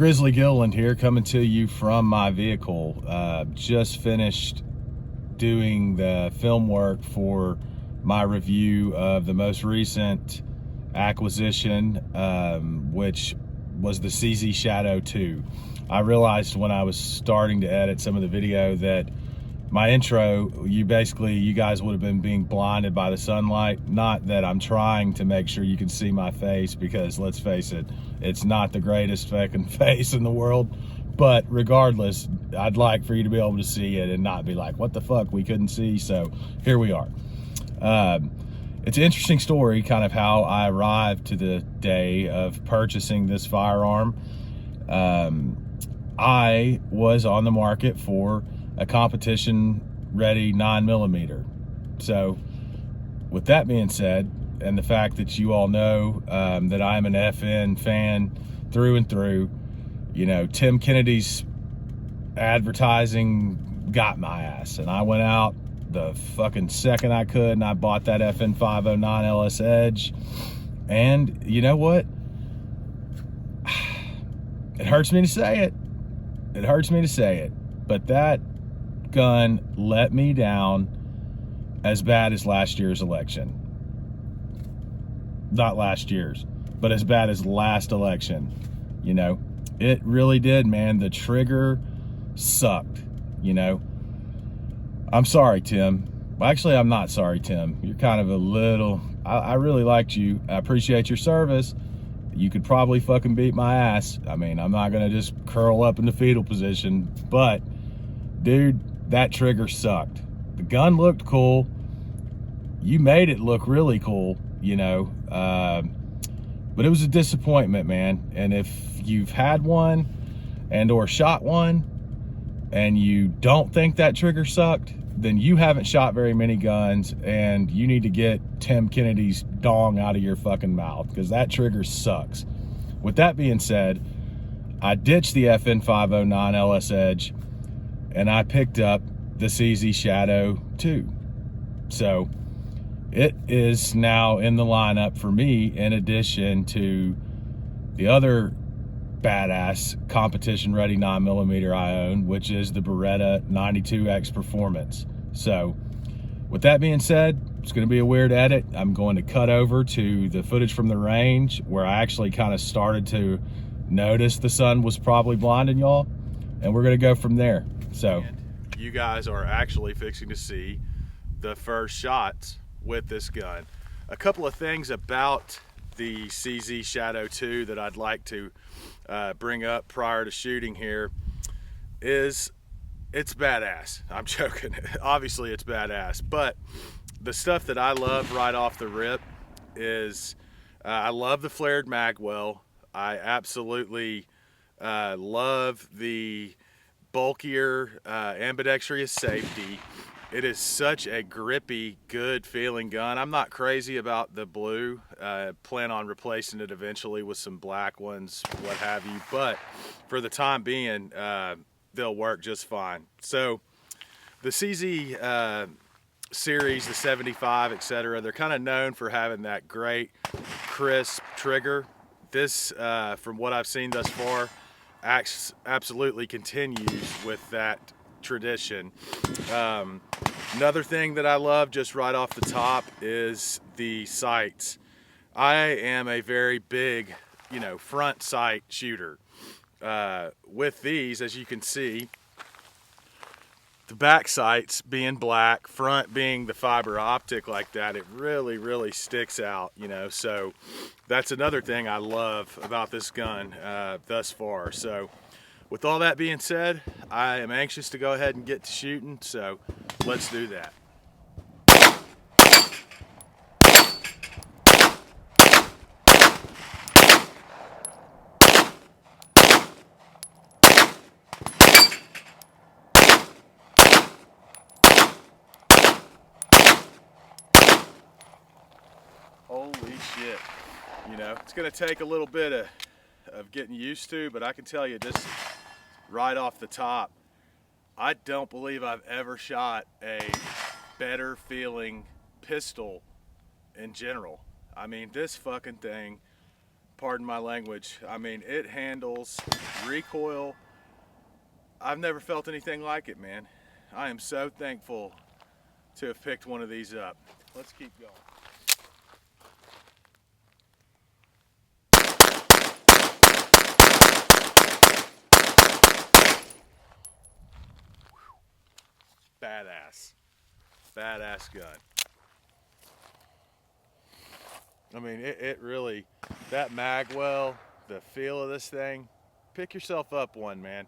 Grizzly Gilliland here, coming to you from my vehicle. Just finished doing the film work for my review of the most recent acquisition, which was the CZ Shadow 2. I realized when I was starting to edit some of the video that my intro, you guys would have been being blinded by the sunlight. Not that I'm trying to make sure you can see my face, because let's face it, it's not the greatest fucking face in the world. But regardless, I'd like for you to be able to see it and not be like, what the fuck, we couldn't see. So here we are. It's an interesting story, kind of how I arrived to the day of purchasing this firearm. I was on the market for a competition ready 9mm. So with that being said, and the fact that you all know that I'm an FN fan through and through, you know, Tim Kennedy's advertising got my ass, and I went out the fucking second I could and I bought that FN 509 LS Edge. And you know what? It hurts me to say it. It hurts me to say it, but that gun let me down as bad as last year's election. Not last year's, but as bad as last election. You know, it really did, man. The trigger sucked, you know. I'm sorry, Tim. Well, actually, I'm not sorry, Tim. You're kind of a little, I really liked you. I appreciate your service. You could probably fucking beat my ass. I mean, I'm not gonna just curl up in the fetal position, but dude, that trigger sucked. The gun looked cool. You made it look really cool, you know, but it was a disappointment, man. And if you've had one and or shot one and you don't think that trigger sucked, then you haven't shot very many guns, and you need to get Tim Kennedy's dong out of your fucking mouth, because that trigger sucks. With that being said, I ditched the FN 509 LS Edge and I picked up the CZ Shadow 2. So it is now in the lineup for me, in addition to the other badass competition ready 9mm I own, which is the Beretta 92X Performance. So with that being said, it's going to be a weird edit. I'm going to cut over to the footage from the range where I actually kind of started to notice the sun was probably blinding y'all, and we're going to go from there. So you guys are actually fixing to see the first shots with this gun. A couple of things about the CZ Shadow 2 that I'd like to bring up prior to shooting here is it's badass. I'm joking. Obviously it's badass, but the stuff that I love right off the rip is I love the flared mag well. I absolutely love the bulkier Ambidextrous Safety. It is such a grippy, good feeling gun. I'm not crazy about the blue. Plan on replacing it eventually with some black ones, what have you. But for the time being, they'll work just fine. So the CZ series, the 75, etc., they're kind of known for having that great, crisp trigger. This, from what I've seen thus far, absolutely continues with that tradition. Another thing that I love just right off the top is the sights. I am a very big, you know, front sight shooter. With these, as you can see, the back sights being black, front being the fiber optic like that, it really, really sticks out, you know. So that's another thing I love about this gun thus far. So with all that being said, I am anxious to go ahead and get to shooting, so let's do that. Holy shit. You know, it's going to take a little bit of getting used to, but I can tell you just right off the top, I don't believe I've ever shot a better feeling pistol in general. I mean, this fucking thing pardon my language. I mean, it handles recoil. I've never felt anything like it, man. I am so thankful to have picked one of these up. Let's keep going. Badass gun. I mean, it really, that magwell, the feel of this thing, pick yourself up one, man.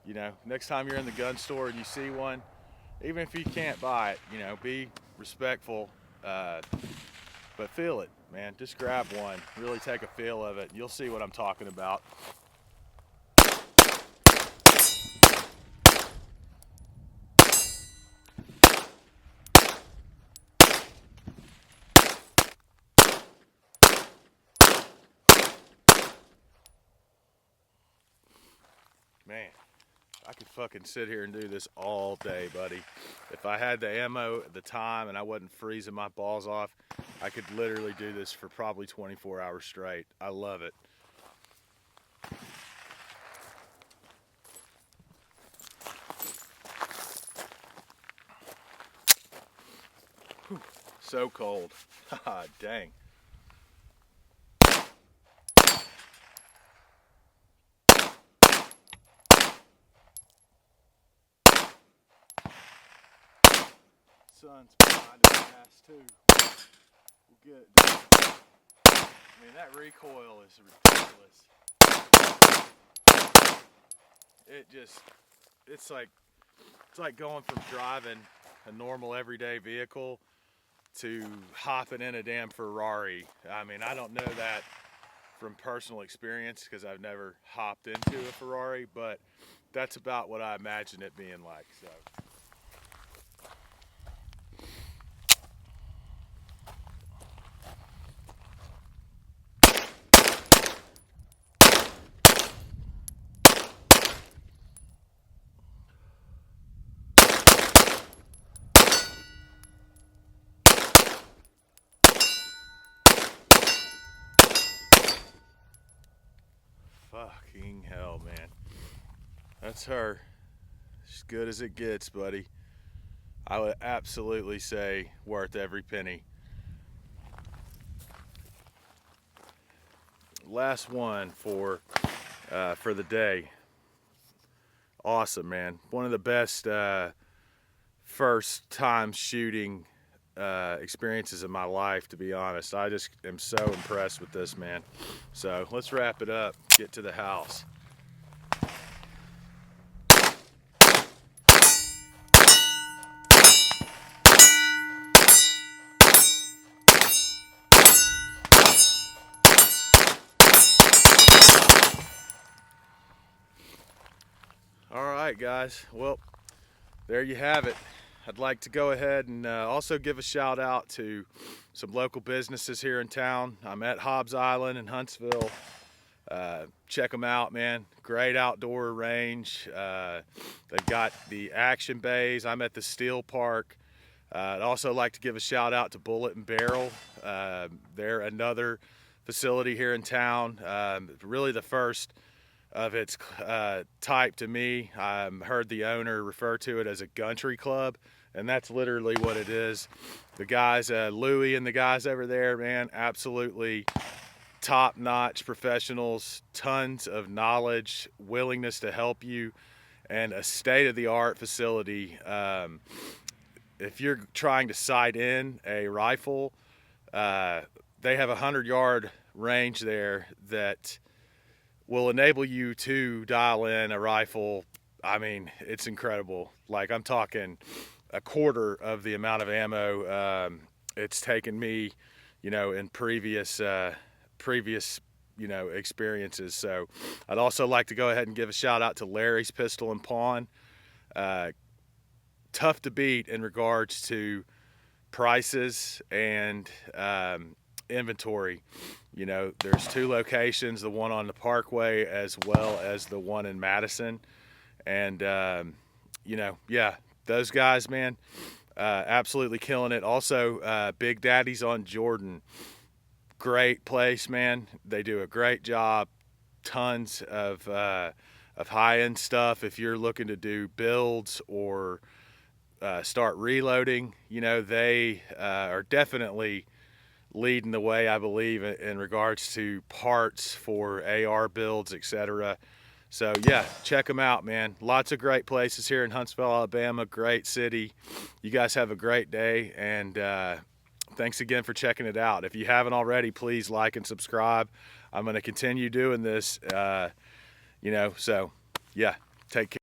You know, next time you're in the gun store and you see one, even if you can't buy it, you know, be respectful, but feel it, man. Just grab one, really take a feel of it. You'll see what I'm talking about. Man, I could fucking sit here and do this all day, buddy. If I had the ammo at the time and I wasn't freezing my balls off, I could literally do this for probably 24 hours straight. I love it. Whew, so cold. Dang. Sun's behind his ass too. We'll get it done. I mean, that recoil is ridiculous. It's like going from driving a normal everyday vehicle to hopping in a damn Ferrari. I mean, I don't know that from personal experience because I've never hopped into a Ferrari, but that's about what I imagine it being like. So. Fucking hell, man. That's her. As good as it gets, buddy. I would absolutely say worth every penny. Last one for the day. Awesome, man. One of the best first time shooting experiences of my life, to be honest. I just am so impressed with this, man. So let's wrap it up, get to the house. All right, guys. Well, there you have it. I'd like to go ahead and also give a shout out to some local businesses here in town. I'm at Hobbs Island in Huntsville. Check them out, man. Great outdoor range. They've got the action bays. I'm at the Steel Park. I'd also like to give a shout out to Bullet and Barrel. They're another facility here in town. Really the first of its type to me. I heard the owner refer to it as a country club, and that's literally what it is. The guys, Louie and the guys over there, man, absolutely top-notch professionals, tons of knowledge, willingness to help you, and a state-of-the-art facility. If you're trying to sight in a rifle, they have a 100-yard range there that will enable you to dial in a rifle. I mean, it's incredible. Like, I'm talking a quarter of the amount of ammo it's taken me, you know, in previous you know, experiences. So I'd also like to go ahead and give a shout out to Larry's Pistol and Pawn. Tough to beat in regards to prices and inventory. You know, there's two locations, the one on the Parkway as well as the one in Madison. And, you know, yeah, those guys, man, absolutely killing it. Also, Big Daddy's on Jordan. great place, man. They do a great job. Tons of high-end stuff. If you're looking to do builds or start reloading, you know, they are definitely leading the way, I believe, in regards to parts for AR builds, etc. So yeah, check them out, man. Lots of great places here in Huntsville, Alabama. Great city. You guys have a great day, and thanks again for checking it out. If you haven't already, please like and subscribe. I'm going to continue doing this, you know, so yeah, take care.